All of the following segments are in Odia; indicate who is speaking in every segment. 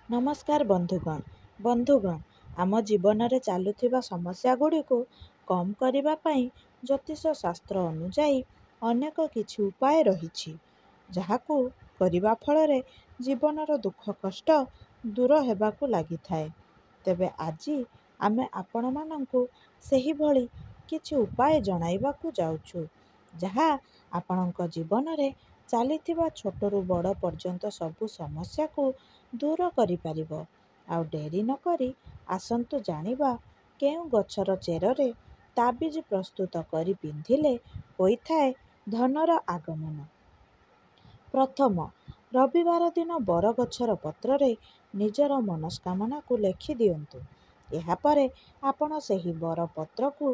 Speaker 1: ନମସ୍କାର ବନ୍ଧୁଗଣ ଆମ ଜୀବନରେ ଚାଲୁଥିବା ସମସ୍ୟାଗୁଡ଼ିକୁ କମ୍ କରିବା ପାଇଁ ଜ୍ୟୋତିଷ ଶାସ୍ତ୍ର ଅନୁଯାୟୀ ଅନେକ କିଛି ଉପାୟ ରହିଛି, ଯାହାକୁ କରିବା ଫଳରେ ଜୀବନର ଦୁଃଖ କଷ୍ଟ ଦୂର ହେବାକୁ ଲାଗିଥାଏ। ତେବେ ଆଜି ଆମେ ଆପଣମାନଙ୍କୁ ସେହିଭଳି କିଛି ଉପାୟ ଜଣାଇବାକୁ ଯାଉଛୁ, ଯାହା ଆପଣଙ୍କ ଜୀବନରେ ଚାଲିଥିବା ଛୋଟରୁ ବଡ଼ ପର୍ଯ୍ୟନ୍ତ ସବୁ ସମସ୍ୟାକୁ ଦୂର କରିପାରିବ। ଆଉ ଡେରି ନକରି ଆସନ୍ତୁ ଜାଣିବା କେଉଁ ଗଛର ଚେରରେ ତାବିଜ ପ୍ରସ୍ତୁତ କରି ପିନ୍ଧିଲେ ହୋଇଥାଏ ଧନର ଆଗମନ। ପ୍ରଥମ, ରବିବାର ଦିନ ବରଗଛର ପତ୍ରରେ ନିଜର ମନସ୍କାମନାକୁ ଲେଖି ଦିଅନ୍ତୁ। ଏହାପରେ ଆପଣ ସେହି ବରପତ୍ରକୁ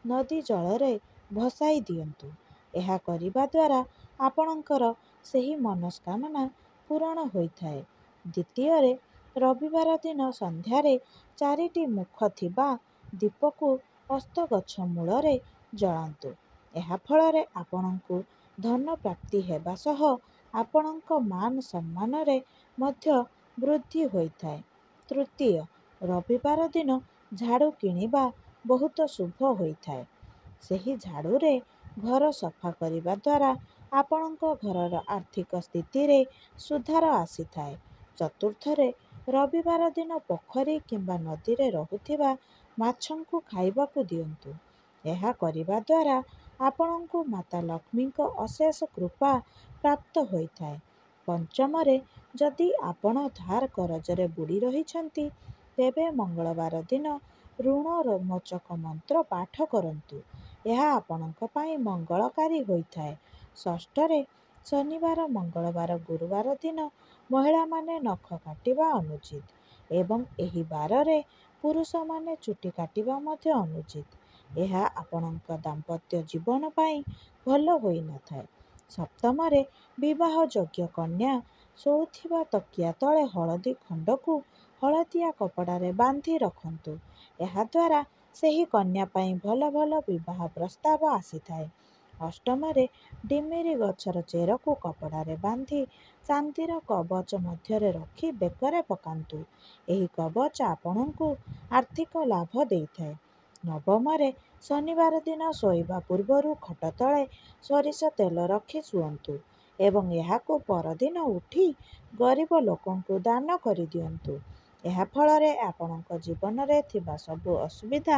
Speaker 1: ନଦୀ ଜଳରେ ଭସାଇ ଦିଅନ୍ତୁ। ଏହା କରିବା ଦ୍ୱାରା ଆପଣଙ୍କର ସେହି ମନସ୍କାମନା ପୂରଣ ହୋଇଥାଏ। ଦ୍ୱିତୀୟରେ, ରବିବାର ଦିନ ସନ୍ଧ୍ୟାରେ 4ଟି ମୁଖ ଥିବା ଦୀପକୁ ଅସ୍ତଗଛ ମୂଳରେ ଜଳାନ୍ତୁ। ଏହା ଫଳରେ ଆପଣଙ୍କୁ ଧନ ପ୍ରାପ୍ତି ହେବା ସହ ଆପଣଙ୍କ ମାନ ସମ୍ମାନରେ ମଧ୍ୟ ବୃଦ୍ଧି ହୋଇଥାଏ। ତୃତୀୟ, ରବିବାର ଦିନ ଝାଡ଼ୁ କିଣିବା ବହୁତ ଶୁଭ ହୋଇଥାଏ। ସେହି ଝାଡ଼ୁରେ ଘର ସଫା କରିବା ଦ୍ୱାରା ଆପଣଙ୍କ ଘରର ଆର୍ଥିକ ସ୍ଥିତିରେ ସୁଧାର ଆସିଥାଏ। ଚତୁର୍ଥରେ, ରବିବାର ଦିନ ପୋଖରୀ କିମ୍ବା ନଦୀରେ ରହୁଥିବା ମାଛଙ୍କୁ ଖାଇବାକୁ ଦିଅନ୍ତୁ। ଏହା କରିବା ଦ୍ୱାରା ଆପଣଙ୍କୁ ମାତା ଲକ୍ଷ୍ମୀଙ୍କ ଅଶେଷ କୃପା ପ୍ରାପ୍ତ ହୋଇଥାଏ। ପଞ୍ଚମରେ, ଯଦି ଆପଣ ଧାର କରଜରେ ବୁଡ଼ି ରହିଛନ୍ତି, ତେବେ ମଙ୍ଗଳବାର ଦିନ ଋଣ ମୋଚକ ମନ୍ତ୍ର ପାଠ କରନ୍ତୁ। ଏହା ଆପଣଙ୍କ ପାଇଁ ମଙ୍ଗଳକାରୀ ହୋଇଥାଏ। ଷଷ୍ଠରେ, ଶନିବାର, ମଙ୍ଗଳବାର, ଗୁରୁବାର ଦିନ ମହିଳାମାନେ ନଖ କାଟିବା ଅନୁଚିତ ଏବଂ ଏହି ବାରରେ ପୁରୁଷମାନେ ଚୁଟି କାଟିବା ମଧ୍ୟ ଅନୁଚିତ। ଏହା ଆପଣଙ୍କ ଦାମ୍ପତ୍ୟ ଜୀବନ ପାଇଁ ଭଲ ହୋଇନଥାଏ। ସପ୍ତମରେ, ବିବାହଯୋଗ୍ୟ କନ୍ୟା ଶୋଉଥିବା ତକିଆ ତଳେ ହଳଦୀ ଖଣ୍ଡକୁ ହଳଦିଆ କପଡ଼ାରେ ବାନ୍ଧି ରଖନ୍ତୁ। ଏହାଦ୍ୱାରା ସେହି କନ୍ୟା ପାଇଁ ଭଲ ଭଲ ବିବାହ ପ୍ରସ୍ତାବ ଆସିଥାଏ। ଅଷ୍ଟମରେ, ଡିମିରି ଗଛର ଚେରକୁ କପଡ଼ାରେ ବାନ୍ଧି ଚାନ୍ଦିର କବଚ ମଧ୍ୟରେ ରଖି ବେକରେ ପକାନ୍ତୁ। ଏହି କବଚ ଆପଣଙ୍କୁ ଆର୍ଥିକ ଲାଭ ଦେଇଥାଏ। ନବମରେ, ଶନିବାର ଦିନ ଶୋଇବା ପୂର୍ବରୁ ଖଟ ତଳେ ସୋରିଷ ତେଲ ରଖି ଶୁଅନ୍ତୁ ଏବଂ ଏହାକୁ ପରଦିନ ଉଠି ଗରିବ ଲୋକଙ୍କୁ ଦାନ କରିଦିଅନ୍ତୁ। ଏହା ଫଳରେ ଆପଣଙ୍କ ଜୀବନରେ ଥିବା ସବୁ ଅସୁବିଧା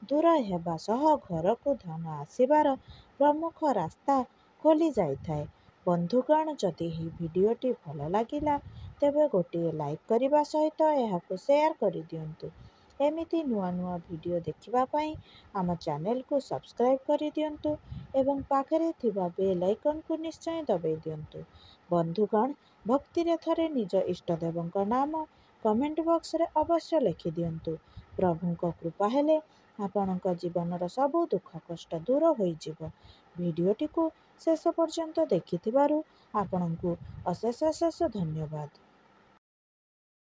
Speaker 1: ଦୂର ହେବା ସହ ଘରକୁ ଧନ ଆସିବାର ପ୍ରମୁଖ ରାସ୍ତା ଖୋଲି ଯାଇଥାଏ। ବନ୍ଧୁଗଣ, ଯଦି ଏହି ଭିଡ଼ିଓଟି ଭଲ ଲାଗିଲା ତେବେ ଗୋଟିଏ ଲାଇକ୍ କରିବା ସହିତ ଏହାକୁ ସେୟାର କରିଦିଅନ୍ତୁ। ଏମିତି ନୂଆ ନୂଆ ଭିଡ଼ିଓ ଦେଖିବା ପାଇଁ ଆମ ଚ୍ୟାନେଲକୁ ସବସ୍କ୍ରାଇବ୍ କରିଦିଅନ୍ତୁ ଏବଂ ପାଖରେ ଥିବା ବେଲ୍ ଆଇକନ୍କୁ ନିଶ୍ଚୟ ଦବାଇ ଦିଅନ୍ତୁ। ବନ୍ଧୁଗଣ, ଭକ୍ତିରେ ଥରେ ନିଜ ଇଷ୍ଟଦେବଙ୍କ ନାମ କମେଣ୍ଟ ବକ୍ସରେ ଅବଶ୍ୟ ଲେଖିଦିଅନ୍ତୁ। ପ୍ରଭୁଙ୍କ କୃପା ହେଲେ ଆପଣଙ୍କ ଜୀବନର ସବୁ ଦୁଃଖ କଷ୍ଟ ଦୂର ହୋଇଯିବ। ଭିଡ଼ିଓଟିକୁ ଶେଷ ପର୍ଯ୍ୟନ୍ତ ଦେଖିଥିବାରୁ ଆପଣଙ୍କୁ ଅଶେଷ ଅଶେଷ ଧନ୍ୟବାଦ।